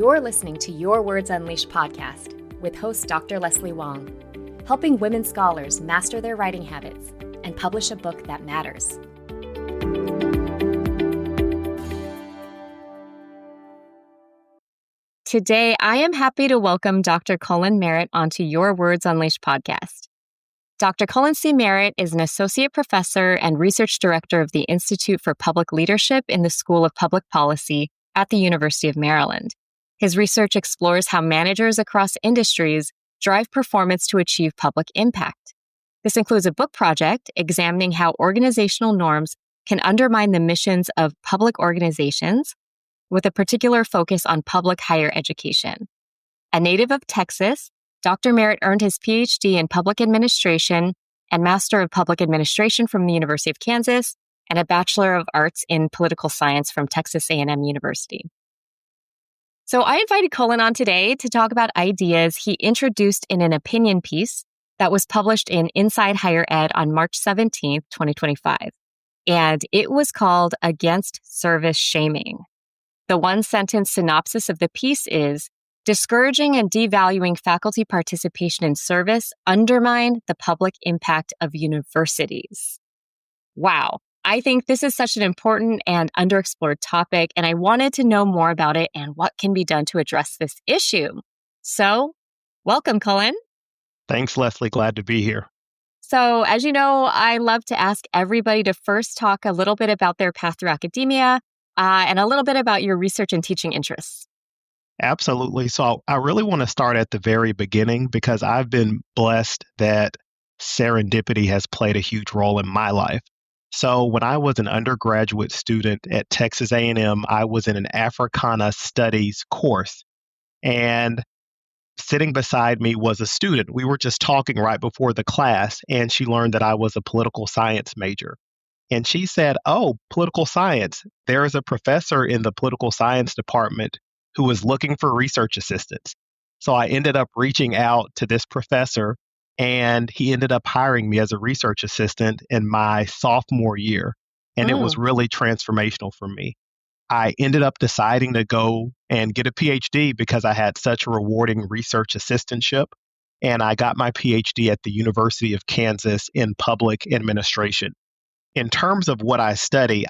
You're listening to Your Words Unleashed podcast with host Dr. Leslie Wong, helping women scholars master their writing habits and publish a book that matters. Today, I am happy to welcome Dr. Cullen Merritt onto Your Words Unleashed podcast. Dr. Cullen C. Merritt is an associate professor and research director of the Institute for Public Leadership in the School of Public Policy at the University of Maryland. His research explores how managers across industries drive performance to achieve public impact. This includes a book project examining how organizational norms can undermine the missions of public organizations, with a particular focus on public higher education. A native of Texas, Dr. Merritt earned his PhD in public administration and Master of Public Administration from the University of Kansas and a Bachelor of Arts in Political Science from Texas A&M University. So I invited Cullen on today to talk about ideas he introduced in an opinion piece that was published in Inside Higher Ed on March 17th, 2025. And it was called Against Service Shaming. The one-sentence synopsis of the piece is, discouraging and devaluing faculty participation in service undermine the public impact of universities. Wow. I think this is such an important and underexplored topic, and I wanted to know more about it and what can be done to address this issue. So, welcome, Cullen. Thanks, Leslie. Glad to be here. So, as you know, I love to ask everybody to first talk a little bit about their path through academia and a little bit about your research and teaching interests. Absolutely. So I really want to start at the very beginning because I've been blessed that serendipity has played a huge role in my life. So when I was an undergraduate student at Texas A&M, I was in an Africana Studies course. And sitting beside me was a student. We were just talking right before the class, and she learned that I was a political science major. And she said, "Oh, political science. There is a professor in the political science department who was looking for research assistants." So I ended up reaching out to this professor, and he ended up hiring me as a research assistant in my sophomore year. And it was really transformational for me. I ended up deciding to go and get a PhD because I had such a rewarding research assistantship. And I got my PhD at the University of Kansas in public administration. In terms of what I study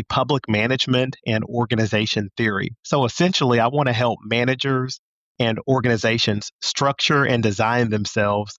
public management and organization theory. So essentially, I want to help managers and organizations structure and design themselves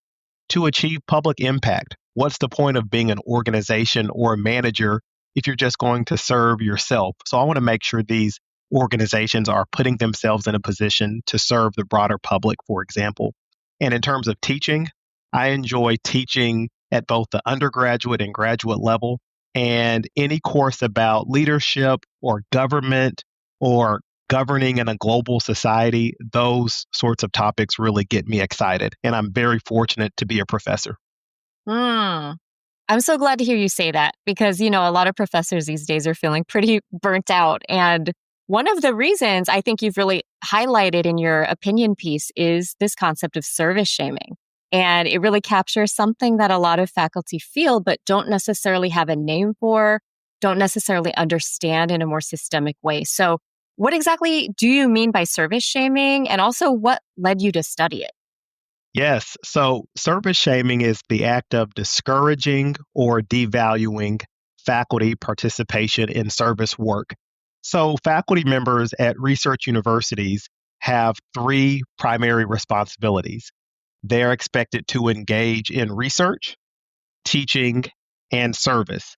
to achieve public impact. What's the point of being an organization or a manager if you're just going to serve yourself? So I want to make sure these organizations are putting themselves in a position to serve the broader public, for example. And in terms of teaching, I enjoy teaching at both the undergraduate and graduate level. And any course about leadership or government or governing in a global society, those sorts of topics really get me excited. And I'm very fortunate to be a professor. I'm so glad to hear you say that because, a lot of professors these days are feeling pretty burnt out. And one of the reasons I think you've really highlighted in your opinion piece is this concept of service shaming. And it really captures something that a lot of faculty feel, but don't necessarily have a name for, don't necessarily understand in a more systemic way. So what exactly do you mean by service shaming? And also what led you to study it? Yes. So service shaming is the act of discouraging or devaluing faculty participation in service work. So faculty members at research universities have three primary responsibilities. They're expected to engage in research, teaching, and service.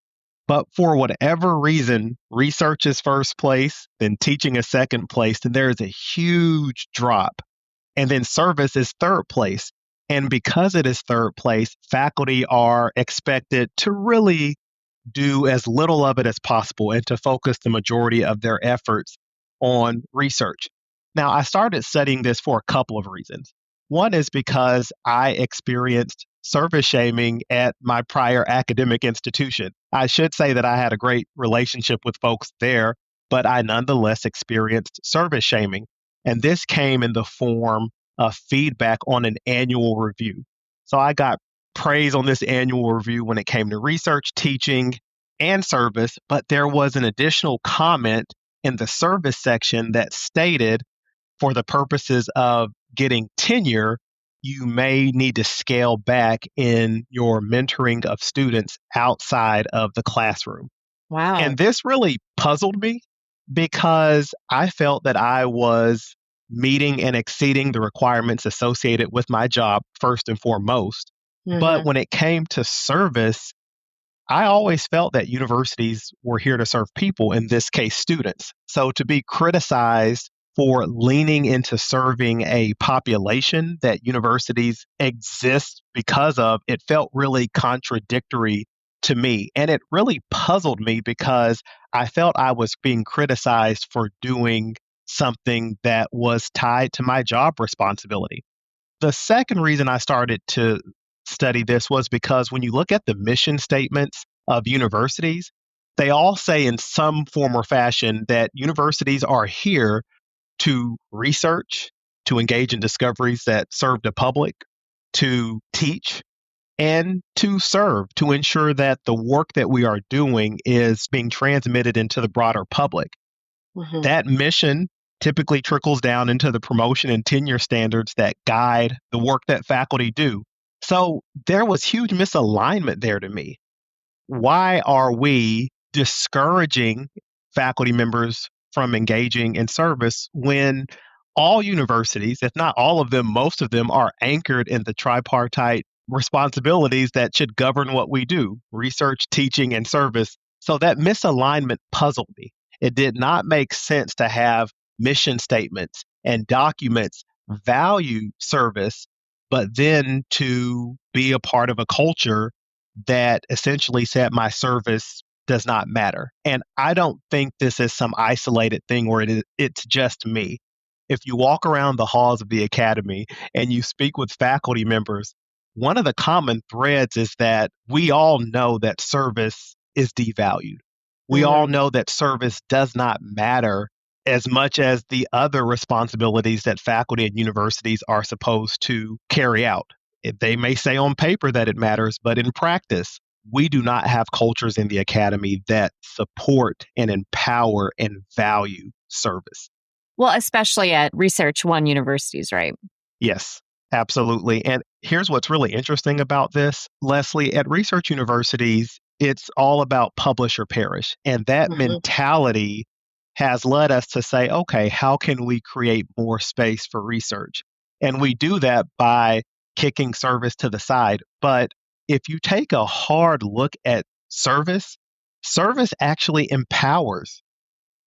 But for whatever reason, research is first place, then teaching is second place, then there is a huge drop. And then service is third place. And because it is third place, faculty are expected to really do as little of it as possible and to focus the majority of their efforts on research. Now, I started studying this for a couple of reasons. One is because I experienced service shaming at my prior academic institution. I should say that I had a great relationship with folks there, but I nonetheless experienced service shaming. And this came in the form of feedback on an annual review. So I got praise on this annual review when it came to research, teaching, and service, but there was an additional comment in the service section that stated, for the purposes of getting tenure, you may need to scale back in your mentoring of students outside of the classroom. Wow. And this really puzzled me because I felt that I was meeting and exceeding the requirements associated with my job first and foremost. But Hmm. when it came to service, I always felt that universities were here to serve people, in this case, students. So to be criticized for leaning into serving a population that universities exist because of, it felt really contradictory to me. And it really puzzled me because I felt I was being criticized for doing something that was tied to my job responsibility. The second reason I started to study this was because when you look at the mission statements of universities, they all say in some form or fashion that universities are here to research, to engage in discoveries that serve the public, to teach, and to serve, to ensure that the work that we are doing is being transmitted into the broader public. Hmm. That mission typically trickles down into the promotion and tenure standards that guide the work that faculty do. So there was huge misalignment there to me. Why are we discouraging faculty members from engaging in service when all universities, if not all of them, most of them are anchored in the tripartite responsibilities that should govern what we do: research, teaching, and service? So that misalignment puzzled me. It did not make sense to have mission statements and documents value service, but then to be a part of a culture that essentially said my service does not matter. And I don't think this is some isolated thing where it's just me. If you walk around the halls of the academy and you speak with faculty members, one of the common threads is that we all know that service is devalued. We all Hmm. know that service does not matter as much as the other responsibilities that faculty and universities are supposed to carry out. They may say on paper that it matters, but in practice, we do not have cultures in the academy that support and empower and value service. Well, especially at Research One universities, right? Yes, absolutely. And here's what's really interesting about this, Leslie. At research universities, it's all about publish or perish. And that Hmm. mentality has led us to say, okay, how can we create more space for research? And we do that by kicking service to the side. But if you take a hard look at service, service actually empowers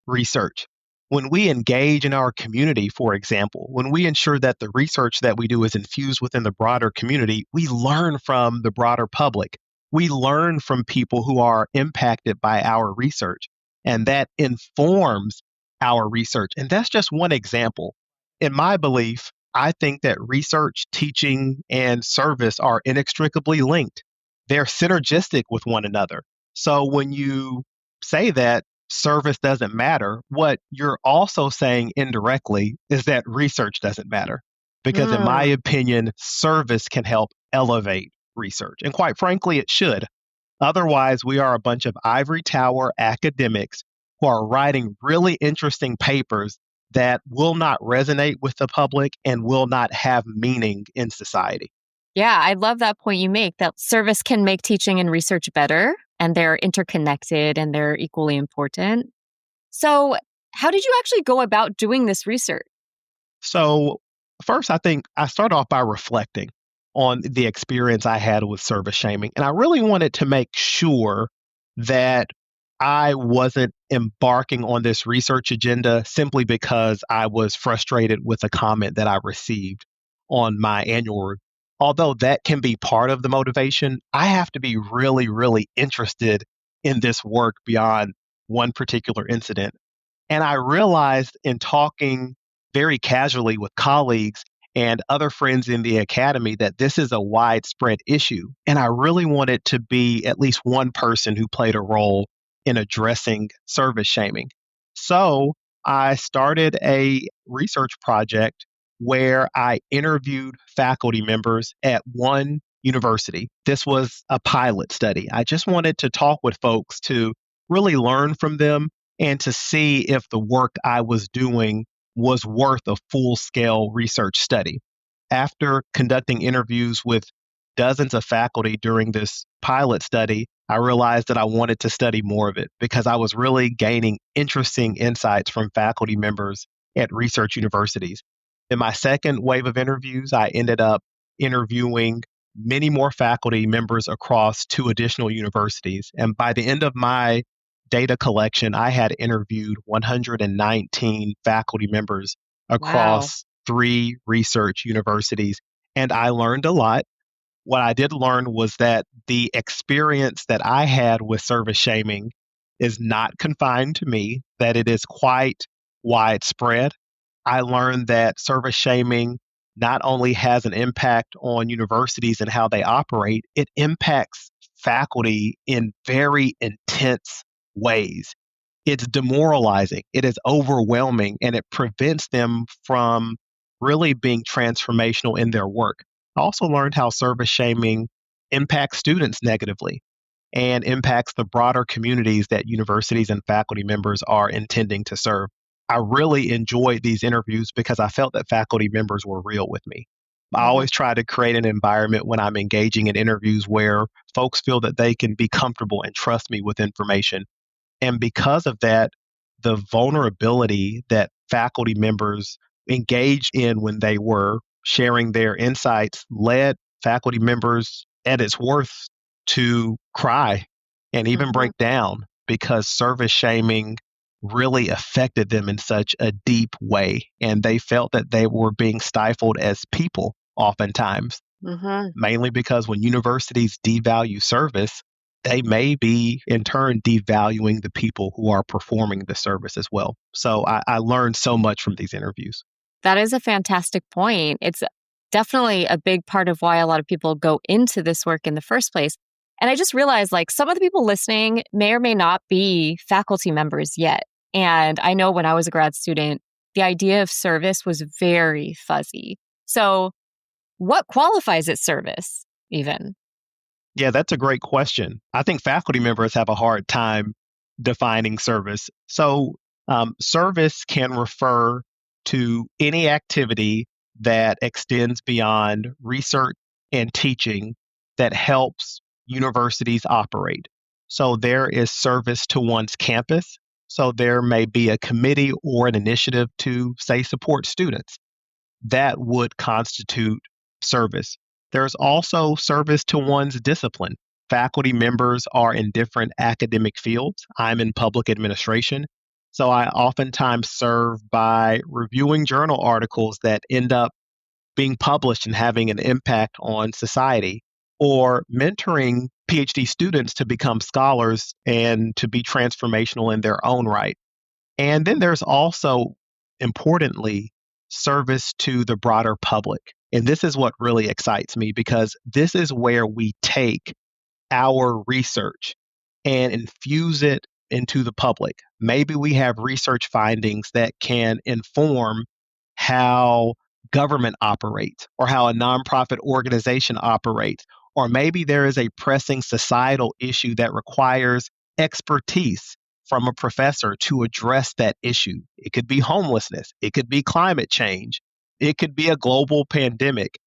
research. When we engage in our community, for example, when we ensure that the research that we do is infused within the broader community, we learn from the broader public. We learn from people who are impacted by our research, and that informs our research. And that's just one example. In my belief, I think that research, teaching, and service are inextricably linked. They're synergistic with one another. So when you say that service doesn't matter, what you're also saying indirectly is that research doesn't matter. Because, in my Mm. opinion, service can help elevate research. And quite frankly, it should. Otherwise, we are a bunch of ivory tower academics who are writing really interesting papers that will not resonate with the public and will not have meaning in society. Yeah, I love that point you make that service can make teaching and research better, and they're interconnected and they're equally important. So, how did you actually go about doing this research? So, first, I think I start off by reflecting on the experience I had with service shaming. And I really wanted to make sure that I wasn't embarking on this research agenda simply because I was frustrated with a comment that I received on my annual review. Although that can be part of the motivation, I have to be really, really interested in this work beyond one particular incident. And I realized in talking very casually with colleagues and other friends in the academy that this is a widespread issue. And I really wanted to be at least one person who played a role in addressing service shaming. So I started a research project where I interviewed faculty members at one university. This was a pilot study. I just wanted to talk with folks to really learn from them and to see if the work I was doing was worth a full-scale research study. After conducting interviews with dozens of faculty during this pilot study, I realized that I wanted to study more of it because I was really gaining interesting insights from faculty members at research universities. In my second wave of interviews, I ended up interviewing many more faculty members across two additional universities. And by the end of my data collection, I had interviewed 119 faculty members Wow. across three research universities. And I learned a lot. What I did learn was that the experience that I had with service shaming is not confined to me, that it is quite widespread. I learned that service shaming not only has an impact on universities and how they operate, it impacts faculty in very intense ways. It's demoralizing, it is overwhelming, and it prevents them from really being transformational in their work. I also learned how service shaming impacts students negatively and impacts the broader communities that universities and faculty members are intending to serve. I really enjoyed these interviews because I felt that faculty members were real with me. I Hmm. always try to create an environment when I'm engaging in interviews where folks feel that they can be comfortable and trust me with information. And because of that, the vulnerability that faculty members engaged in when they were sharing their insights led faculty members at its worst to cry and even Hmm. break down because service shaming really affected them in such a deep way. And they felt that they were being stifled as people oftentimes, Hmm. mainly because when universities devalue service, they may be in turn devaluing the people who are performing the service as well. So I learned so much from these interviews. That is a fantastic point. It's definitely a big part of why a lot of people go into this work in the first place. And I just realized like some of the people listening may or may not be faculty members yet. And I know when I was a grad student, the idea of service was very fuzzy. So, what qualifies as service, even? Yeah, that's a great question. I think faculty members have a hard time defining service. Service can refer to any activity that extends beyond research and teaching that helps universities operate. So, there is service to one's campus. So, there may be a committee or an initiative to, say, support students that would constitute service. There's also service to one's discipline. Faculty members are in different academic fields. I'm in public administration. So I oftentimes serve by reviewing journal articles that end up being published and having an impact on society, or mentoring PhD students to become scholars and to be transformational in their own right. And then there's also, importantly, service to the broader public. And this is what really excites me because this is where we take our research and infuse it into the public. Maybe we have research findings that can inform how government operates or how a nonprofit organization operates. Or maybe there is a pressing societal issue that requires expertise from a professor to address that issue. It could be homelessness, it could be climate change, it could be a global pandemic.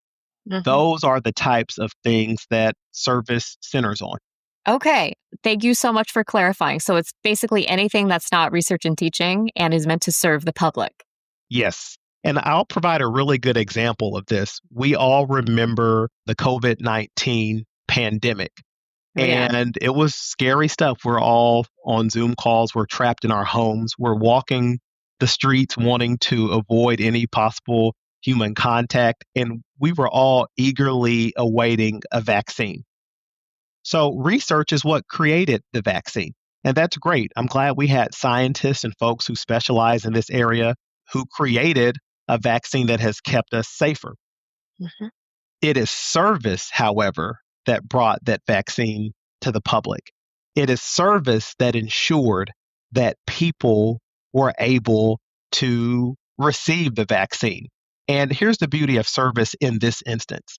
Hmm. Those are the types of things that service centers on. Okay. Thank you so much for clarifying. So, it's basically anything that's not research and teaching and is meant to serve the public. Yes. And I'll provide a really good example of this. We all remember the COVID-19 pandemic, Oh, yeah. and it was scary stuff. We're all on Zoom calls, we're trapped in our homes, we're walking the streets wanting to avoid any possible human contact, and we were all eagerly awaiting a vaccine. So, research is what created the vaccine. And that's great. I'm glad we had scientists and folks who specialize in this area who created a vaccine that has kept us safer. Hmm. It is service, however, that brought that vaccine to the public. It is service that ensured that people were able to receive the vaccine. And here's the beauty of service in this instance: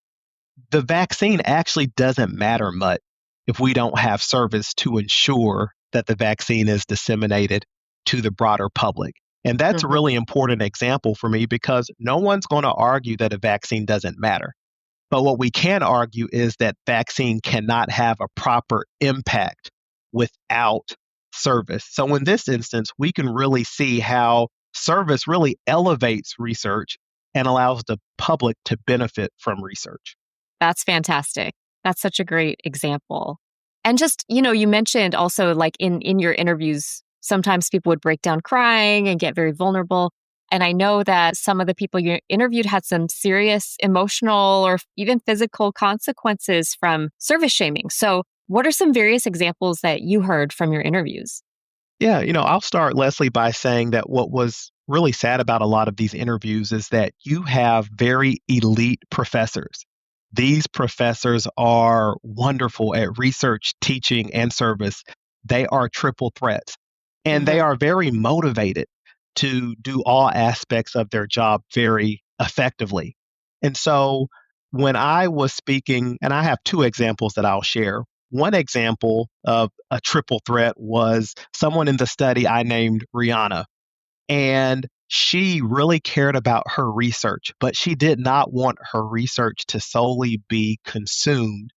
the vaccine actually doesn't matter much if we don't have service to ensure that the vaccine is disseminated to the broader public. And that's a Mhm. really important example for me because no one's going to argue that a vaccine doesn't matter. But what we can argue is that vaccine cannot have a proper impact without service. So in this instance, we can really see how service really elevates research and allows the public to benefit from research. That's fantastic. That's such a great example. And just, you mentioned also like in your interviews, sometimes people would break down crying and get very vulnerable. And I know that some of the people you interviewed had some serious emotional or even physical consequences from service shaming. So, what are some various examples that you heard from your interviews? Yeah, I'll start, Leslie, by saying that what was really sad about a lot of these interviews is that you have very elite professors. These professors are wonderful at research, teaching, and service. They are triple threats, and they Hmm. are very motivated to do all aspects of their job very effectively. And so when I was speaking, and I have two examples that I'll share. One example of a triple threat was someone in the study I named Rihanna. And she really cared about her research, but she did not want her research to solely be consumed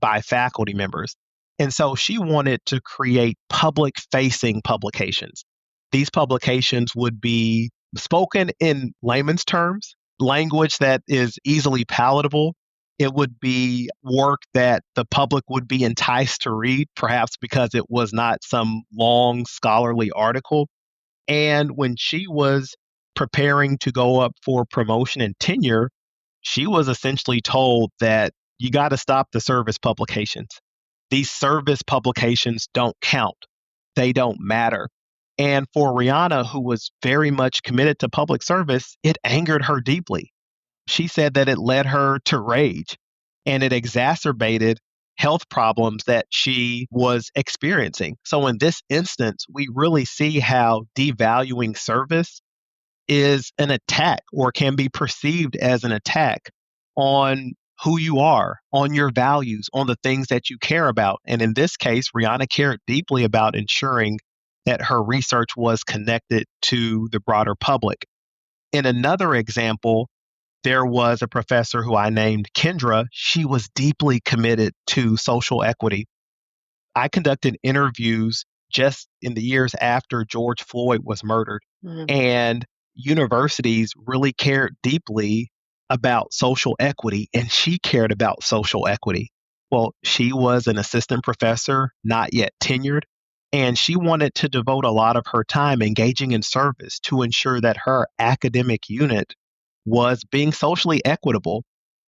by faculty members. And so she wanted to create public facing publications. These publications would be spoken in layman's terms, language that is easily palatable. It would be work that the public would be enticed to read, perhaps because it was not some long scholarly article. And when she was preparing to go up for promotion and tenure, she was essentially told that you got to stop the service publications. These service publications don't count, they don't matter. And for Rihanna, who was very much committed to public service, it angered her deeply. She said that it led her to rage and it exacerbated health problems that she was experiencing. So, in this instance, we really see how devaluing service is an attack or can be perceived as an attack on who you are, on your values, on the things that you care about. And in this case, Rihanna cared deeply about ensuring that her research was connected to the broader public. In another example, there was a professor who I named Kendra. She was deeply committed to social equity. I conducted interviews just in the years after George Floyd was murdered, Mhm. and universities really cared deeply about social equity, and she cared about social equity. Well, she was an assistant professor, not yet tenured, and she wanted to devote a lot of her time engaging in service to ensure that her academic unit was being socially equitable.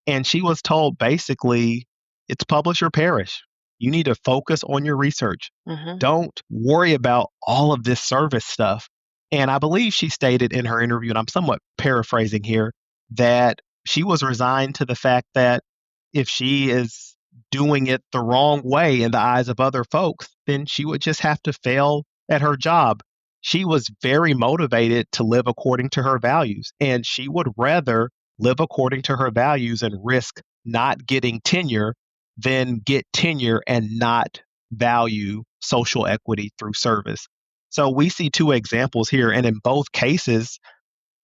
And she was told basically, it's publish or perish. You need to focus on your research. Mhm. Don't worry about all of this service stuff. And I believe she stated in her interview, and I'm somewhat paraphrasing here, that she was resigned to the fact that if she is doing it the wrong way in the eyes of other folks, then she would just have to fail at her job. She was very motivated to live according to her values, and she would rather live according to her values and risk not getting tenure than get tenure and not value social equity through service. So we see two examples here, and in both cases,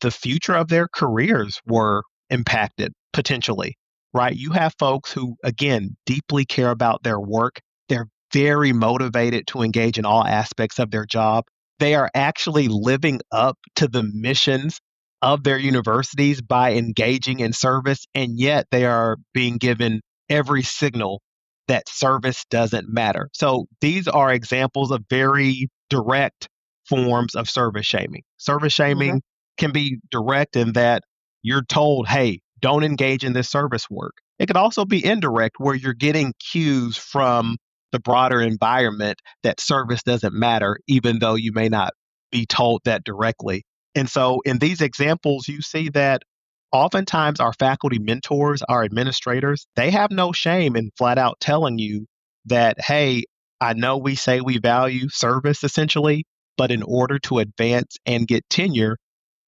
the future of their careers were impacted potentially, right? You have folks who, again, deeply care about their work. They're very motivated to engage in all aspects of their job. They are actually living up to the missions of their universities by engaging in service, and yet they are being given every signal that service doesn't matter. So these are examples of very direct forms of service shaming. Service Mhm. shaming can be direct in that you're told, hey, don't engage in this service work. It could also be indirect where you're getting cues from the broader environment that service doesn't matter, even though you may not be told that directly. And so in these examples, you see that oftentimes our faculty mentors, our administrators, they have no shame in flat out telling you that, hey, I know we say we value service essentially, but in order to advance and get tenure,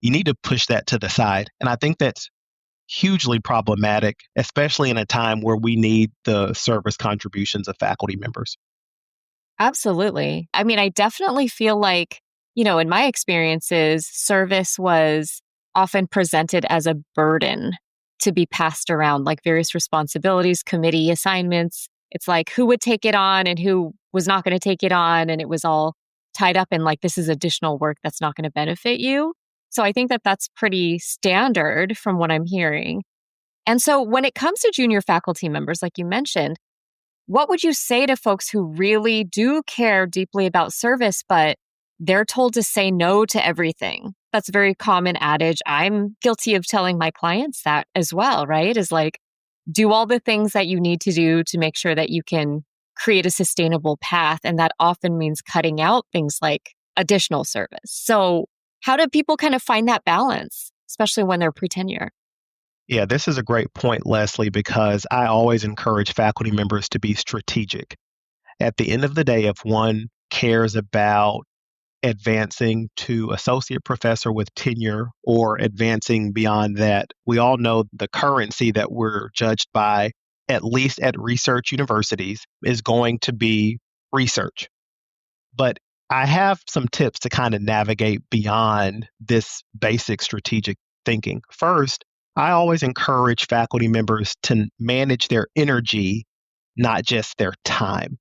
you need to push that to the side. And I think that's hugely problematic, especially in a time where we need the service contributions of faculty members. Absolutely. I mean, I definitely feel like, in my experiences, service was often presented as a burden to be passed around, like various responsibilities, committee assignments. It's like who would take it on and who was not going to take it on. And it was all tied up in like, this is additional work that's not going to benefit you. So I think that that's pretty standard from what I'm hearing. And so when it comes to junior faculty members, like you mentioned, what would you say to folks who really do care deeply about service, but they're told to say no to everything? That's a very common adage. I'm guilty of telling my clients that as well, right? Is like, do all the things that you need to do to make sure that you can create a sustainable path. And that often means cutting out things like additional service. So how do people kind of find that balance, especially when they're pre-tenure? Yeah, this is a great point, Leslie, because I always encourage faculty members to be strategic. At the end of the day, if one cares about advancing to associate professor with tenure or advancing beyond that, we all know the currency that we're judged by, at least at research universities, is going to be research. But I have some tips to kind of navigate beyond this basic strategic thinking. First, I always encourage faculty members to manage their energy, not just their time.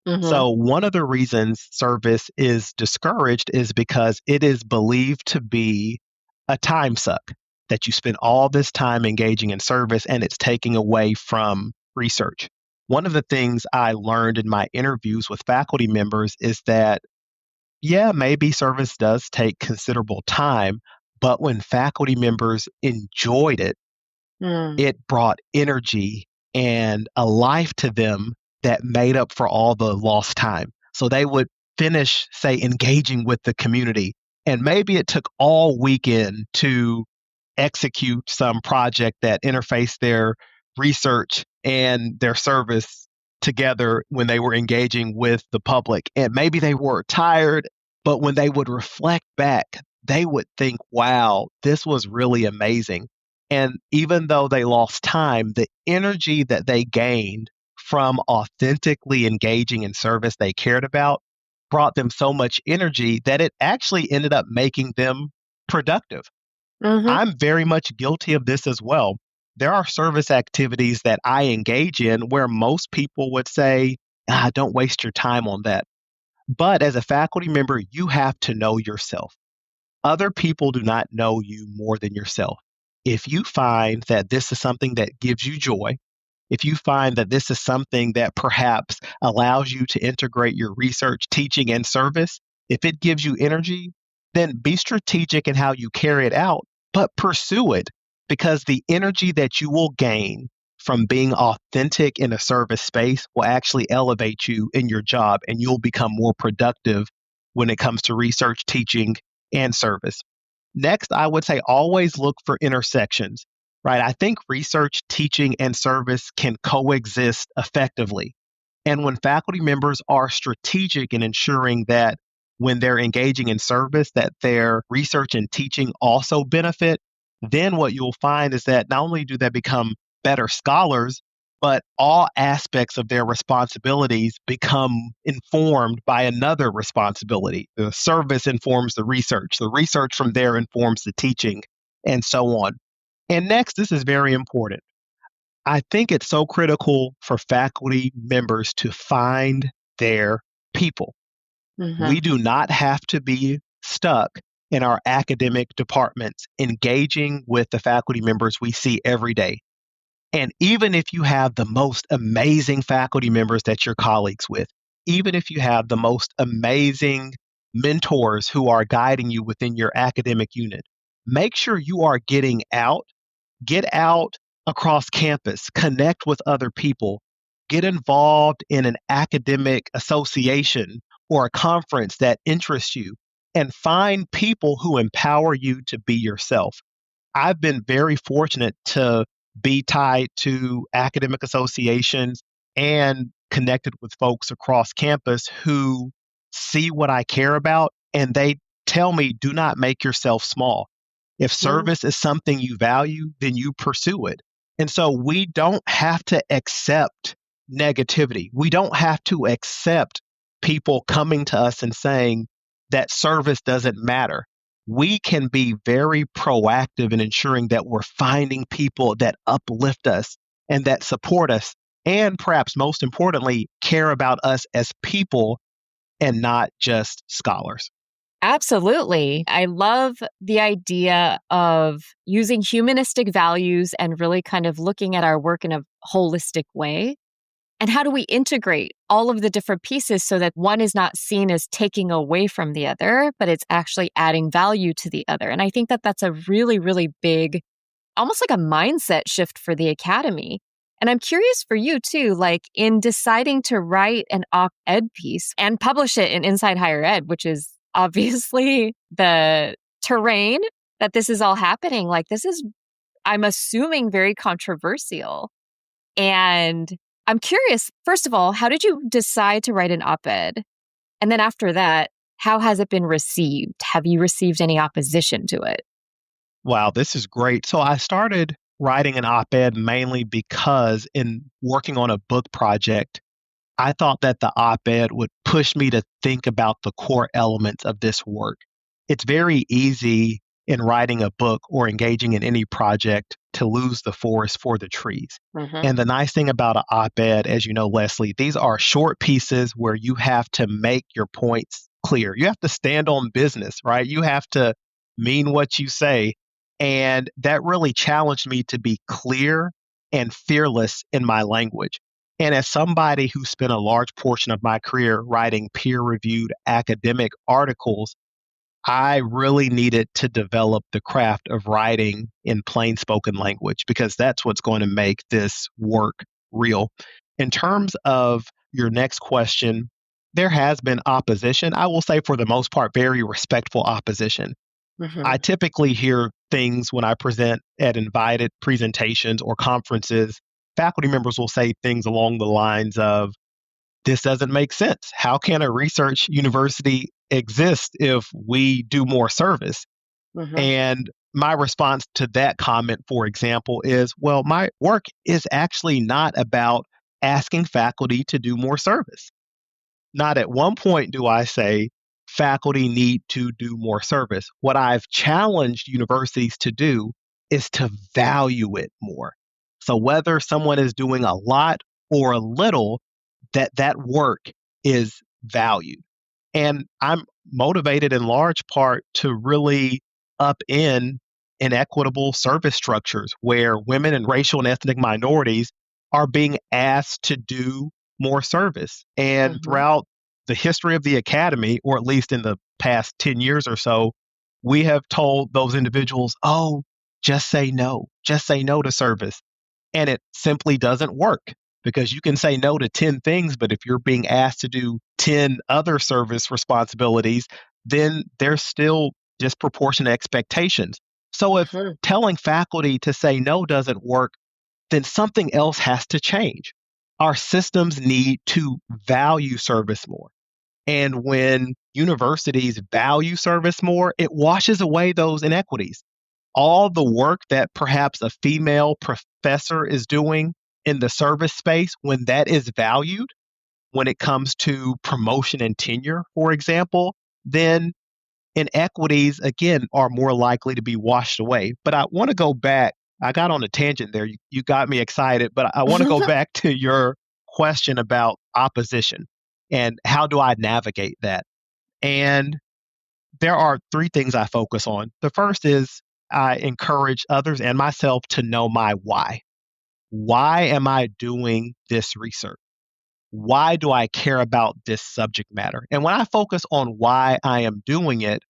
Mm-hmm. So, one of the reasons service is discouraged is because it is believed to be a time suck, that you spend all this time engaging in service and it's taking away from research. One of the things I learned in my interviews with faculty members is that, yeah, maybe service does take considerable time, but when faculty members enjoyed it, Mm. it brought energy and a life to them that made up for all the lost time. So they would finish, say, engaging with the community. And maybe it took all weekend to execute some project that interfaced their research and their service together when they were engaging with the public. And maybe they were tired, but when they would reflect back, they would think, wow, this was really amazing. And even though they lost time, the energy that they gained from authentically engaging in service they cared about brought them so much energy that it actually ended up making them productive. Mm-hmm. I'm very much guilty of this as well. There are service activities that I engage in where most people would say, don't waste your time on that. But as a faculty member, you have to know yourself. Other people do not know you more than yourself. If you find that this is something that gives you joy, if you find that this is something that perhaps allows you to integrate your research, teaching, and service, if it gives you energy, then be strategic in how you carry it out, but pursue it because the energy that you will gain from being authentic in a service space will actually elevate you in your job and you'll become more productive when it comes to research, teaching, and service. Next, I would say always look for intersections, right? I think research, teaching, and service can coexist effectively. And when faculty members are strategic in ensuring that when they're engaging in service, that their research and teaching also benefit, then what you'll find is that not only do they become better scholars, but all aspects of their responsibilities become informed by another responsibility. The service informs the research from there informs the teaching, and so on. And next, this is very important. I think it's so critical for faculty members to find their people. Mm-hmm. We do not have to be stuck in our academic departments engaging with the faculty members we see every day. And even if you have the most amazing faculty members that you're colleagues with, even if you have the most amazing mentors who are guiding you within your academic unit, make sure you are get out across campus, connect with other people, get involved in an academic association or a conference that interests you, and find people who empower you to be yourself. I've been very fortunate to be tied to academic associations and connected with folks across campus who see what I care about and they tell me, do not make yourself small. If service is something you value, then you pursue it. And so we don't have to accept negativity. We don't have to accept people coming to us and saying that service doesn't matter. We can be very proactive in ensuring that we're finding people that uplift us and that support us, and perhaps most importantly, care about us as people and not just scholars. Absolutely. I love the idea of using humanistic values and really kind of looking at our work in a holistic way. And how do we integrate all of the different pieces so that one is not seen as taking away from the other, but it's actually adding value to the other? And I think that that's a really, really big, almost like a mindset shift for the academy. And I'm curious for you too, like in deciding to write an op-ed piece and publish it in Inside Higher Ed, which is obviously the terrain that this is all happening. Like this is, I'm assuming, very controversial. And I'm curious, first of all, how did you decide to write an op-ed? And then after that, how has it been received? Have you received any opposition to it? Wow, this is great. So I started writing an op ed mainly because in working on a book project, I thought that the op ed would push me to think about the core elements of this work. It's very easy in writing a book or engaging in any project to lose the forest for the trees. Mm-hmm. And the nice thing about an op ed, as you know, Leslie, these are short pieces where you have to make your points clear. You have to stand on business, right? You have to mean what you say. And that really challenged me to be clear and fearless in my language. And as somebody who spent a large portion of my career writing peer reviewed academic articles, I really needed to develop the craft of writing in plain spoken language because that's what's going to make this work real. In terms of your next question, there has been opposition. I will say, for the most part, very respectful opposition. Mm-hmm. I typically hear things when I present at invited presentations or conferences. Faculty members will say things along the lines of, this doesn't make sense. How can a research university exist if we do more service? Mm-hmm. And my response to that comment, for example, is, well, my work is actually not about asking faculty to do more service. Not at one point do I say faculty need to do more service. What I've challenged universities to do is to value it more. So whether someone is doing a lot or a little, that work is valued. And I'm motivated in large part to really upend inequitable service structures where women and racial and ethnic minorities are being asked to do more service. And Mm-hmm. throughout the history of the academy, or at least in the past 10 years or so, we have told those individuals, oh, just say no to service. And it simply doesn't work because you can say no to 10 things, but if you're being asked to do 10 other service responsibilities, then there's still disproportionate expectations. So if Mm-hmm. telling faculty to say no doesn't work, then something else has to change. Our systems need to value service more. And when universities value service more, it washes away those inequities. All the work that perhaps a female professor is doing in the service space, when that is valued, when it comes to promotion and tenure, for example, then inequities, again, are more likely to be washed away. But I want to go back. I got on a tangent there. You got me excited, but I want to go back to your question about opposition and how do I navigate that? And there are three things I focus on. The first is I encourage others and myself to know my why. Why am I doing this research? Why do I care about this subject matter? And when I focus on why I am doing it,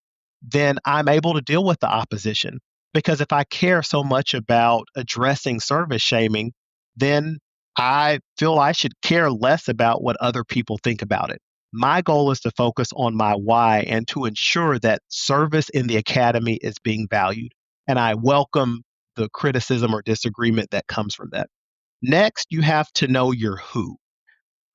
then I'm able to deal with the opposition. Because if I care so much about addressing service shaming, then I feel I should care less about what other people think about it. My goal is to focus on my why and to ensure that service in the academy is being valued. And I welcome the criticism or disagreement that comes from that. Next, you have to know your who.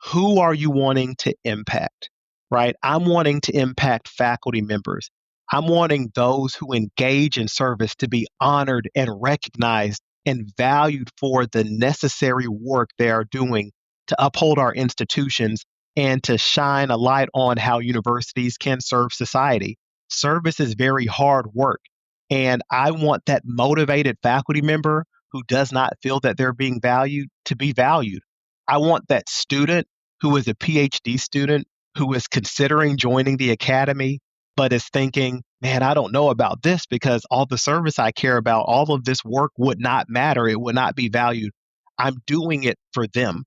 Who are you wanting to impact, right? I'm wanting to impact faculty members. I'm wanting those who engage in service to be honored and recognized and valued for the necessary work they are doing to uphold our institutions and to shine a light on how universities can serve society. Service is very hard work. And I want that motivated faculty member who does not feel that they're being valued to be valued. I want that student who is a PhD student who is considering joining the academy, but is thinking, man, I don't know about this because all the service I care about, all of this work would not matter. It would not be valued. I'm doing it for them.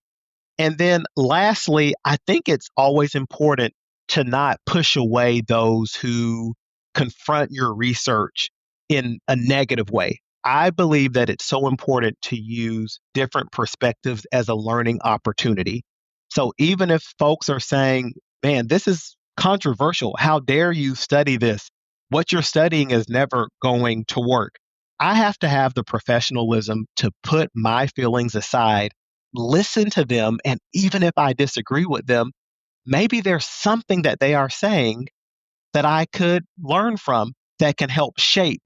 And then lastly, I think it's always important to not push away those who confront your research in a negative way. I believe that it's so important to use different perspectives as a learning opportunity. So even if folks are saying, man, this is controversial, how dare you study this? What you're studying is never going to work. I have to have the professionalism to put my feelings aside, listen to them, and even if I disagree with them, maybe there's something that they are saying that I could learn from that can help shape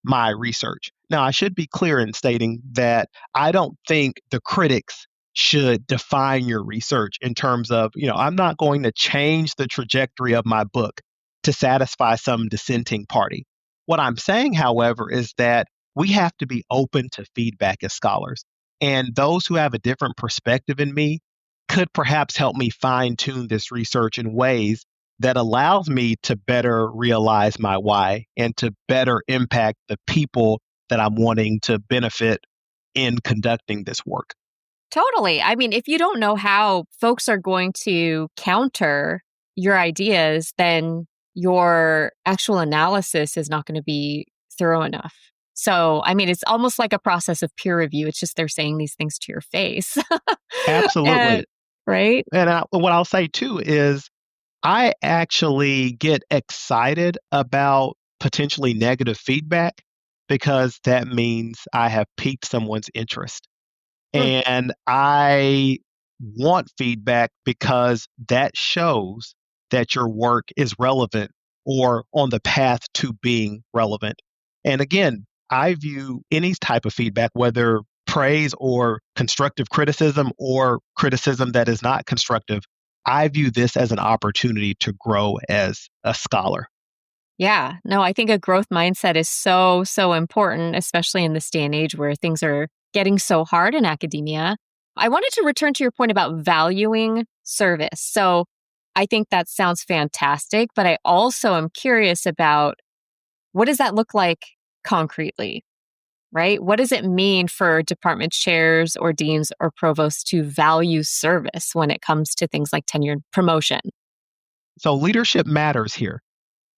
my research. Now, I should be clear in stating that I don't think the critics should define your research in terms of, I'm not going to change the trajectory of my book to satisfy some dissenting party. What I'm saying, however, is that we have to be open to feedback as scholars. And those who have a different perspective in me could perhaps help me fine tune this research in ways that allows me to better realize my why and to better impact the people that I'm wanting to benefit in conducting this work. Totally. I mean, if you don't know how folks are going to counter your ideas, then your actual analysis is not going to be thorough enough. So, I mean, it's almost like a process of peer review. It's just they're saying these things to your face. Absolutely. Right? And what I'll say too is I actually get excited about potentially negative feedback because that means I have piqued someone's interest. Hmm. And I want feedback because that shows that your work is relevant or on the path to being relevant. And again, I view any type of feedback, whether praise or constructive criticism or criticism that is not constructive, I view this as an opportunity to grow as a scholar. Yeah. No, I think a growth mindset is so, so important, especially in this day and age where things are getting so hard in academia. I wanted to return to your point about valuing service. So I think that sounds fantastic, but I also am curious about what does that look like concretely, right? What does it mean for department chairs or deans or provosts to value service when it comes to things like tenure and promotion? So leadership matters here.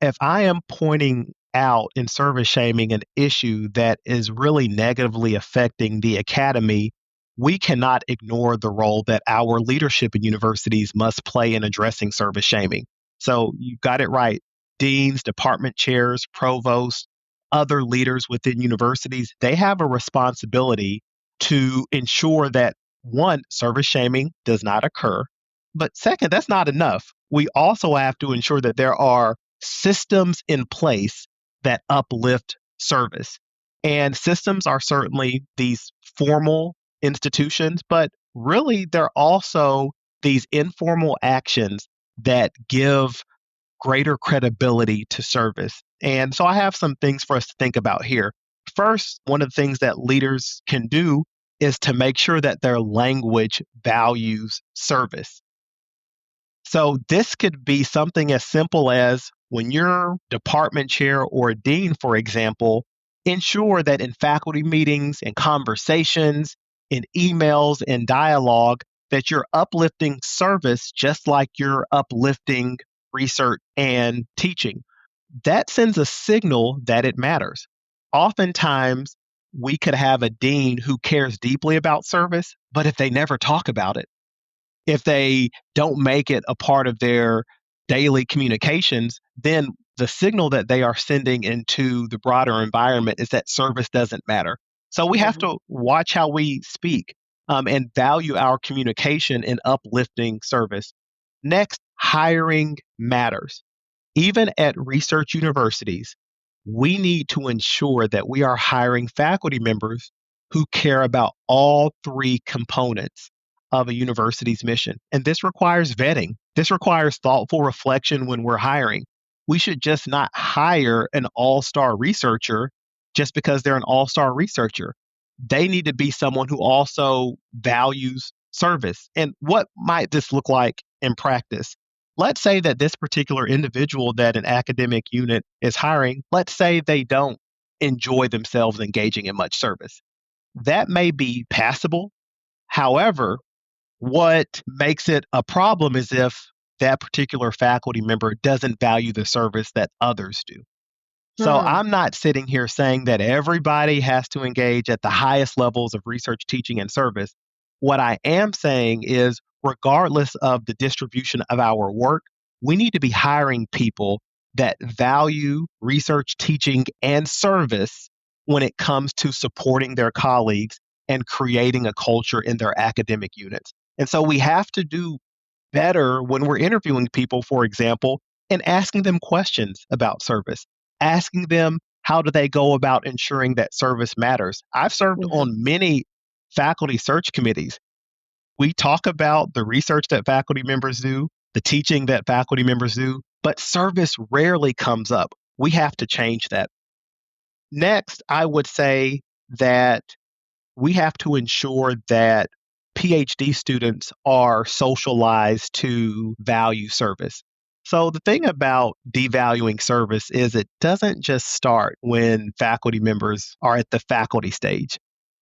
If I am pointing out in service shaming an issue that is really negatively affecting the academy, we cannot ignore the role that our leadership in universities must play in addressing service shaming. So you got it right. Deans, department chairs, provosts, other leaders within universities, they have a responsibility to ensure that one, service shaming does not occur. But second, that's not enough. We also have to ensure that there are systems in place that uplift service. And systems are certainly these formal institutions, but really they're also these informal actions that give greater credibility to service. And so I have some things for us to think about here. First, one of the things that leaders can do is to make sure that their language values service. So this could be something as simple as when you're department chair or dean, for example, ensure that in faculty meetings and conversations, in emails and dialogue, that you're uplifting service just like you're uplifting research and teaching. That sends a signal that it matters. Oftentimes, we could have a dean who cares deeply about service, but if they never talk about it, if they don't make it a part of their daily communications, then the signal that they are sending into the broader environment is that service doesn't matter. So we have to watch how we speak and value our communication in uplifting service. Next, hiring matters. Even at research universities, we need to ensure that we are hiring faculty members who care about all three components. of a university's mission. And this requires vetting. This requires thoughtful reflection when we're hiring. We should just not hire an all-star researcher just because they're an all-star researcher. They need to be someone who also values service. And what might this look like in practice? Let's say that this particular individual that an academic unit is hiring, let's say they don't enjoy themselves engaging in much service. That may be passable. However, what makes it a problem is if that particular faculty member doesn't value the service that others do. So Hmm. I'm not sitting here saying that everybody has to engage at the highest levels of research, teaching, and service. What I am saying is, regardless of the distribution of our work, we need to be hiring people that value research, teaching, and service when it comes to supporting their colleagues and creating a culture in their academic units. And so we have to do better when we're interviewing people, for example, and asking them questions about service, asking them how do they go about ensuring that service matters. I've served Mhm. on many faculty search committees. We talk about the research that faculty members do, the teaching that faculty members do, but service rarely comes up. We have to change that. Next, I would say that we have to ensure that PhD students are socialized to value service. So, the thing about devaluing service is it doesn't just start when faculty members are at the faculty stage.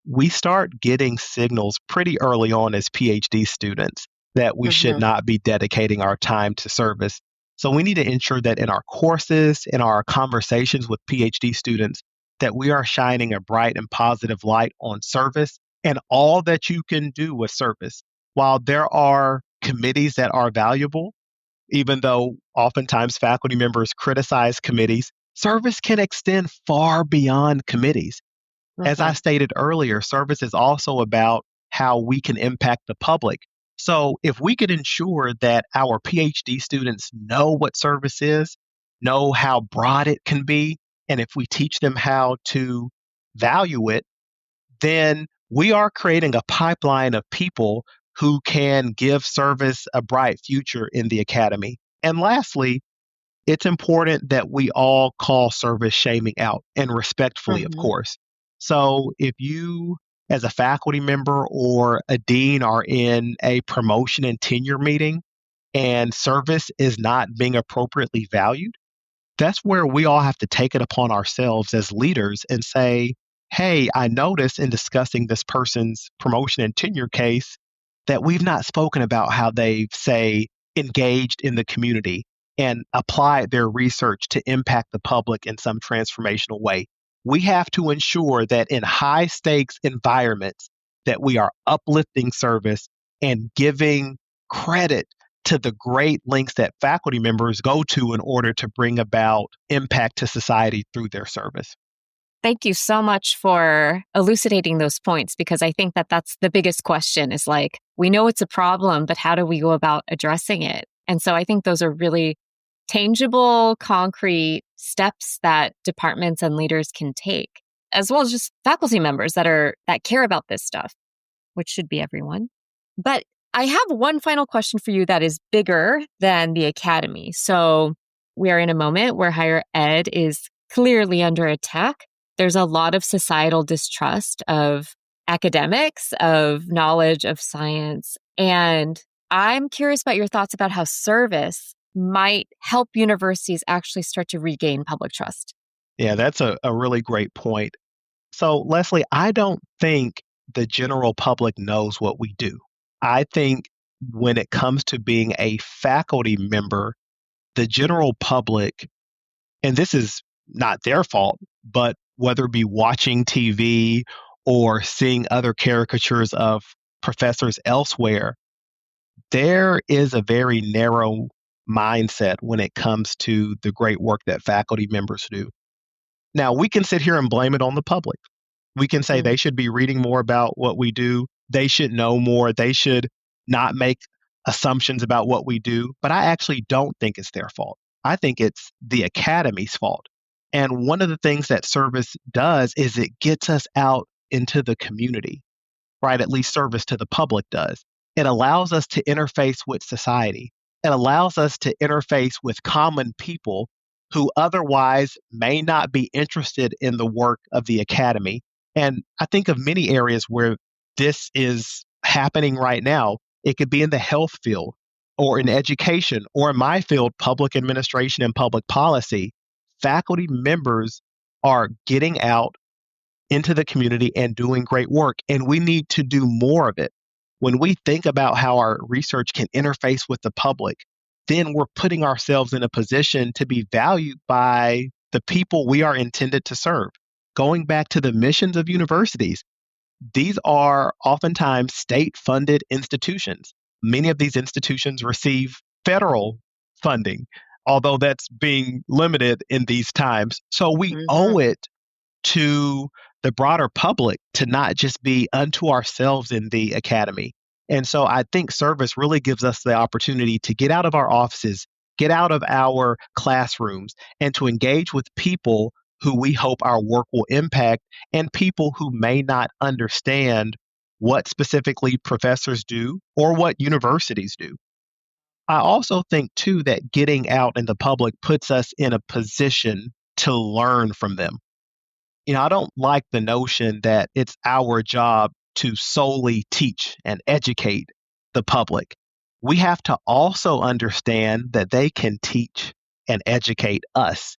We start getting signals pretty early on as PhD students that we should Mhm. not be dedicating our time to service. So, we need to ensure that in our courses, in our conversations with PhD students, that we are shining a bright and positive light on service and all that you can do with service. While there are committees that are valuable, even though oftentimes faculty members criticize committees, service can extend far beyond committees. As I Mhm. stated earlier, service is also about how we can impact the public. So, if we could ensure that our PhD students know what service is, know how broad it can be, and if we teach them how to value it, then we are creating a pipeline of people who can give service a bright future in the academy. And lastly, it's important that we all call service shaming out and respectfully, of Mhm. course. So if you, as a faculty member or a dean, are in a promotion and tenure meeting and service is not being appropriately valued, that's where we all have to take it upon ourselves as leaders and say, hey, I noticed in discussing this person's promotion and tenure case that we've not spoken about how they've, say, engaged in the community and applied their research to impact the public in some transformational way. We have to ensure that in high stakes environments that we are uplifting service and giving credit to the great lengths that faculty members go to in order to bring about impact to society through their service. Thank you so much for elucidating those points because I think that that's the biggest question is like, we know it's a problem, but how do we go about addressing it? And so I think those are really tangible, concrete steps that departments and leaders can take, as well as just faculty members that care about this stuff, which should be everyone. But I have one final question for you that is bigger than the academy. So we are in a moment where higher ed is clearly under attack. There's a lot of societal distrust of academics, of knowledge, of science. And I'm curious about your thoughts about how service might help universities actually start to regain public trust. Yeah, that's a really great point. So, Leslie, I don't think the general public knows what we do. I think when it comes to being a faculty member, the general public, and this is not their fault, but whether it be watching TV or seeing other caricatures of professors elsewhere, there is a very narrow mindset when it comes to the great work that faculty members do. Now, we can sit here and blame it on the public. We can say they Mm. should be reading more about what we do. They should know more. They should not make assumptions about what we do. But I actually don't think it's their fault. I think it's the academy's fault. And one of the things that service does is it gets us out into the community, right? At least service to the public does. It allows us to interface with society. It allows us to interface with common people who otherwise may not be interested in the work of the academy. And I think of many areas where this is happening right now. It could be in the health field or in education or in my field, public administration and public policy. Faculty members are getting out into the community and doing great work, and we need to do more of it. When we think about how our research can interface with the public, then we're putting ourselves in a position to be valued by the people we are intended to serve. Going back to the missions of universities, these are oftentimes state-funded institutions. Many of these institutions receive federal funding, although that's being limited in these times. So we owe it to the broader public to not just be unto ourselves in the academy. And so I think service really gives us the opportunity to get out of our offices, get out of our classrooms, and to engage with people who we hope our work will impact and people who may not understand what specifically professors do or what universities do. I also think, too, that getting out in the public puts us in a position to learn from them. I don't like the notion that it's our job to solely teach and educate the public. We have to also understand that they can teach and educate us.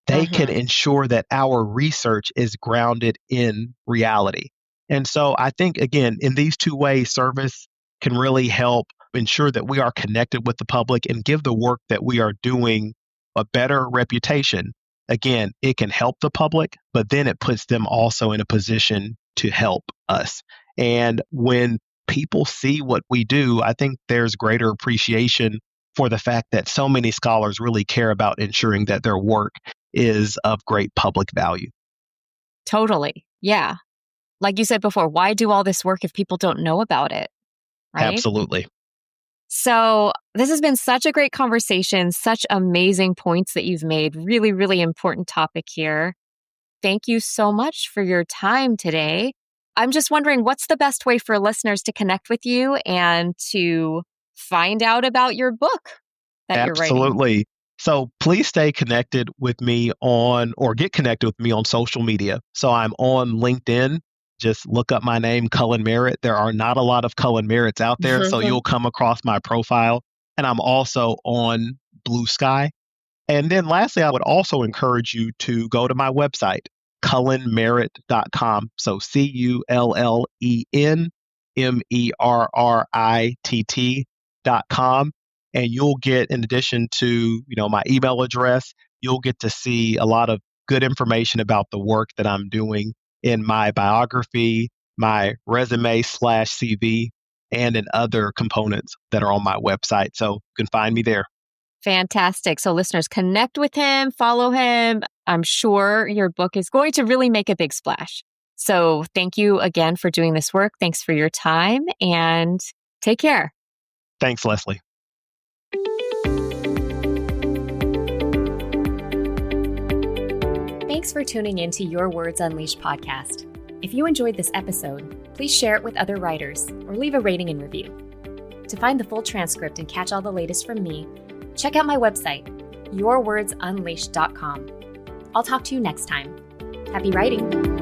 They can ensure that our research is grounded in reality. And so I think, again, in these two ways, service can really help ensure that we are connected with the public and give the work that we are doing a better reputation. Again, it can help the public, but then it puts them also in a position to help us. And when people see what we do, I think there's greater appreciation for the fact that so many scholars really care about ensuring that their work is of great public value. Totally. Yeah. Like you said before, why do all this work if people don't know about it? Right? Absolutely. So this has been such a great conversation, such amazing points that you've made. Really, really important topic here. Thank you so much for your time today. I'm just wondering, what's the best way for listeners to connect with you and to find out about your book that you're writing? Absolutely. So please stay connected with me get connected with me on social media. So I'm on LinkedIn. Just look up my name, Cullen Merritt. There are not a lot of Cullen Merritts out there, so you'll come across my profile. And I'm also on Blue Sky. And then lastly, I would also encourage you to go to my website, cullenmerritt.com. So CullenMerritt.com. And you'll get, in addition to, my email address, you'll get to see a lot of good information about the work that I'm doing in my biography, my resume/CV, and in other components that are on my website. So you can find me there. Fantastic. So listeners, connect with him, follow him. I'm sure your book is going to really make a big splash. So thank you again for doing this work. Thanks for your time and take care. Thanks, Leslie. Thanks for tuning in to Your Words Unleashed podcast. If you enjoyed this episode, please share it with other writers or leave a rating and review. To find the full transcript and catch all the latest from me, check out my website, yourwordsunleashed.com. I'll talk to you next time. Happy writing.